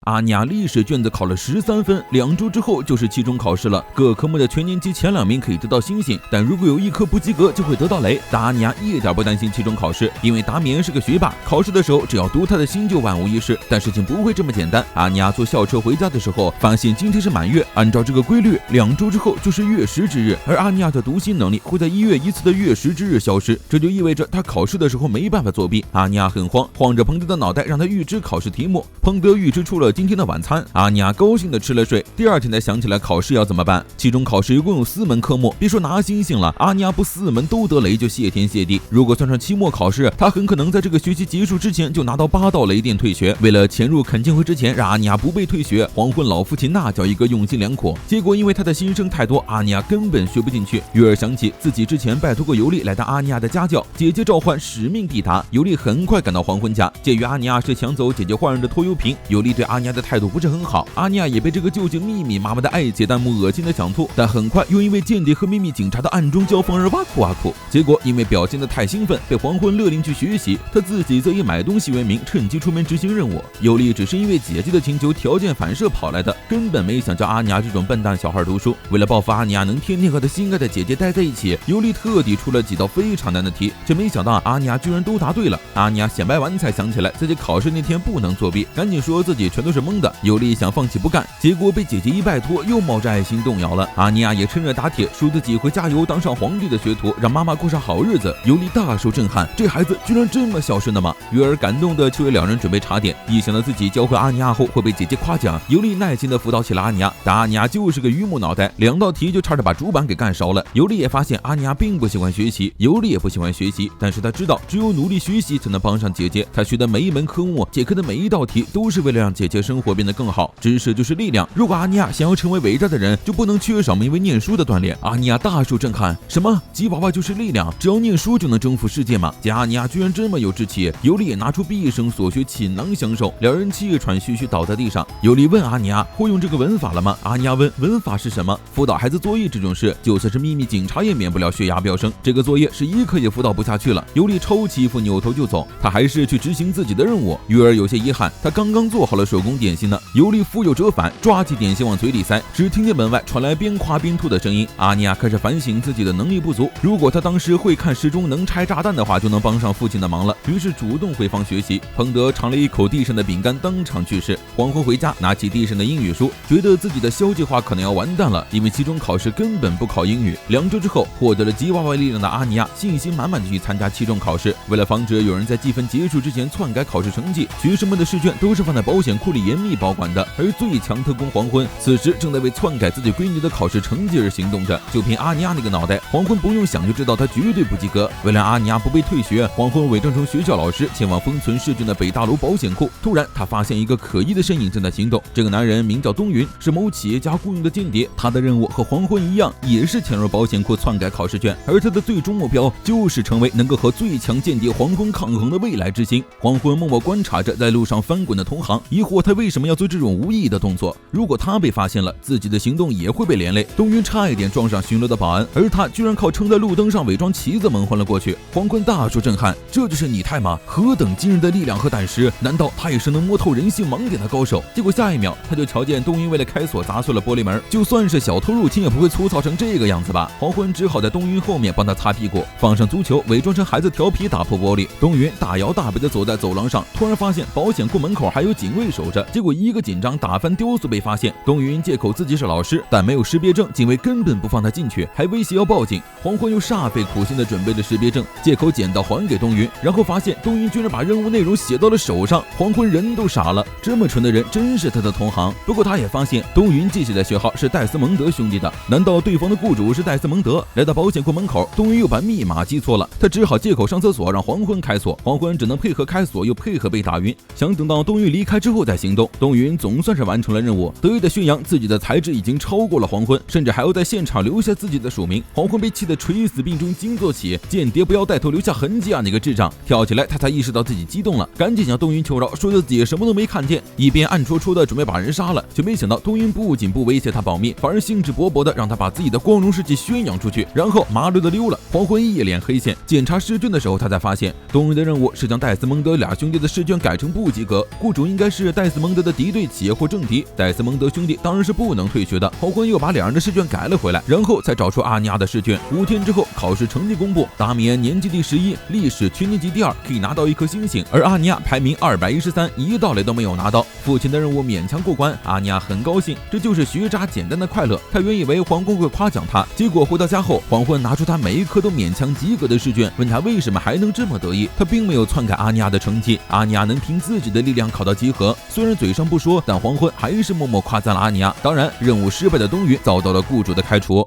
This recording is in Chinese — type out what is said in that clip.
阿尼亚历史卷子考了13分，2周之后就是期中考试了。各科目的全年级前2名可以得到星星，但如果有一科不及格，就会得到雷。但阿尼亚一点不担心期中考试，因为达米恩是个学霸，考试的时候只要读他的心就万无一失。但事情不会这么简单。阿尼亚坐校车回家的时候，发现今天是满月，按照这个规律，2周之后就是月食之日，而阿尼亚的读心能力会在1月1次的月食之日消失，这就意味着他考试的时候没办法作弊。阿尼亚很慌，晃着彭德的脑袋让他预知考试题目。彭德预知出了今天的晚餐，阿尼亚高兴的吃了睡。第2天才想起来考试要怎么办。期中考试一共有4门科目，别说拿星星了，阿尼亚不4门都得雷就谢天谢地。如果算上期末考试，他很可能在这个学期结束之前就拿到8道雷电退学。为了潜入恳亲会之前让阿尼亚不被退学，黄昏老父亲那叫一个用心良苦。结果因为他的新生太多，阿尼亚根本学不进去。月儿想起自己之前拜托过尤利来当阿尼亚的家教，姐姐召唤使命必达。尤利很快赶到黄昏家，鉴于阿尼亚是抢走姐姐换人的拖油瓶，尤利对阿尼亚的态度不是很好。阿尼亚也被这个舅舅密密麻麻的爱姐弹幕恶心的想吐，但很快又因为间谍和秘密警察的暗中交锋而哇哭哇哭。结果因为表现得太兴奋，被黄昏勒令去学习，他自己则以买东西为名趁机出门执行任务。尤利只是因为姐姐的请求条件反射跑来的，根本没想教阿尼亚这种笨蛋小孩读书。为了报复阿尼亚能天天和他心爱的姐姐待在一起，尤利特地出了几道非常难的题，却没想到阿尼亚居然都答对了。阿尼亚显摆完才想起来自己考试那天不能作弊，赶紧说自己全都是蒙的。尤利想放弃不干，结果被姐姐一拜托，又冒着爱心动摇了。阿尼亚也趁热打铁，说自己会加油当上皇帝的学徒，让妈妈过上好日子。尤利大受震撼，这孩子居然这么孝顺的吗？月儿感动的去为2人准备茶点，一想到自己教会阿尼亚后会被姐姐夸奖，尤利耐心的辅导起了阿尼亚，但阿尼亚就是个榆木脑袋，2道题就差点把主板给干烧了。尤利也发现阿尼亚并不喜欢学习，尤利也不喜欢学习，但是他知道只有努力学习才能帮上姐姐。他学的每一门科目，解开的每一道题，都是为了让姐姐生活变得更好。知识就是力量，如果阿尼亚想要成为伟大的人，就不能缺少因为念书的锻炼。阿尼亚大受震撼，什么吉娃娃就是力量，只要念书就能征服世界吗？见阿尼亚居然这么有志气，尤利也拿出毕生所学倾囊相授，2人气喘吁吁倒在地上。尤利问阿尼亚会用这个文法了吗？阿尼亚问文法是什么？辅导孩子作业这种事，就算是秘密警察也免不了血压飙升，这个作业是1科也辅导不下去了。尤利抽起衣服扭头就走，他还是去执行自己的任务。月儿有些遗憾，他刚刚做好了手工点心呢。尤利腹有折返，抓起点心往嘴里塞，只听见门外传来边夸边吐的声音。阿尼亚开始反省自己的能力不足，如果他当时会看时钟能拆炸弹的话，就能帮上父亲的忙了。于是主动回房学习。彭德尝了一口地上的饼干，当场去世。黄昏回家，拿起地上的英语书，觉得自己的消极话可能要完蛋了，因为期中考试根本不考英语。2周之后，获得了吉娃娃力量的阿尼亚信心满满的去参加期中考试。为了防止有人在计分结束之前篡改考试成绩，学生们的试卷都是放在保险库里严密保管的。而最强特工黄昏此时正在为篡改自己闺女的考试成绩而行动着。就凭阿尼亚那个脑袋，黄昏不用想就知道他绝对不及格。为了阿尼亚不被退学，黄昏伪装成学校老师前往封存试卷的北大楼保险库。突然他发现一个可疑的身影正在行动，这个男人名叫东云，是某企业家雇佣的间谍。他的任务和黄昏一样，也是潜入保险库篡改考试卷，而他的最终目标就是成为能够和最强间谍黄昏抗衡的未来之星。黄昏默默观察着在路上翻滚的同行，疑惑他为什么要做这种无意义的动作。如果他被发现了，自己的行动也会被连累。东云差一点撞上巡逻的保安，而他居然靠撑在路灯上伪装旗子蒙混了过去。黄昏大受震撼，这就是拟态吗？何等惊人的力量和胆识，难道他也是能摸透人性盲点的高手？结果下一秒他就瞧见东云为了开锁砸碎了玻璃门，就算是小偷入侵也不会粗糙成这个样子吧。黄昏只好在东云后面帮他擦屁股，放上足球，伪装成孩子调皮打破玻璃。东云大摇大摆地走在走廊上，突然发现保险库门口还有警卫守着，结果一个紧张打翻雕塑被发现。东云借口自己是老师，但没有识别证，警卫根本不放他进去，还威胁要报警。黄昏又煞费苦心地准备了识别证，借口捡到还给东云，然后发现东云居然把任务内容写到了手上。黄昏人都傻了，这么蠢的人真是他的同行。不过他也发现东云记起的学号是戴斯蒙德兄弟的，难道对方的雇主是戴斯蒙德？来到保险库门口，东云又把密码记错了，他只好借口上厕所让黄昏开锁。黄昏只能配合开锁，又配合被打晕，想等到东云离开之后再行动。东云总算是完成了任务，得意的宣扬自己的才智已经超过了黄昏，甚至还要在现场留下自己的署名。黄昏被气得垂死病中惊坐起，间谍不要带头留下痕迹啊，那个智障！跳起来，他才意识到自己激动了，赶紧向东云求饶，说自己什么都没看见，一边暗戳戳的准备把人杀了，却没想到东云不仅不威胁他保密，反而兴致勃勃的让他把自己的光荣事迹宣扬出去，然后麻溜的溜了。黄昏一脸黑线，检查试卷的时候，他才发现东云的任务是将戴斯蒙德俩兄弟的试卷改成不及格，雇主应该是戴斯斯蒙德的敌对企业或政敌。戴斯蒙德兄弟当然是不能退学的，黄昏又把两人的试卷改了回来，然后才找出阿尼亚的试卷。5天之后，考试成绩公布，达米安年级第11，历史全年级第2，可以拿到1颗星星，而阿尼亚排名213，一道雷都没有拿到。父亲的任务勉强过关，阿尼亚很高兴，这就是学渣简单的快乐。他原以为皇宫会夸奖他，结果回到家后，黄昏拿出他每一科都勉强及格的试卷，问他为什么还能这么得意。他并没有篡改阿尼亚的成绩，阿尼亚能凭自己的力量考到及格。虽然嘴上不说，但黄昏还是默默夸赞了阿尼亚。当然，任务失败的冬雨遭到了雇主的开除。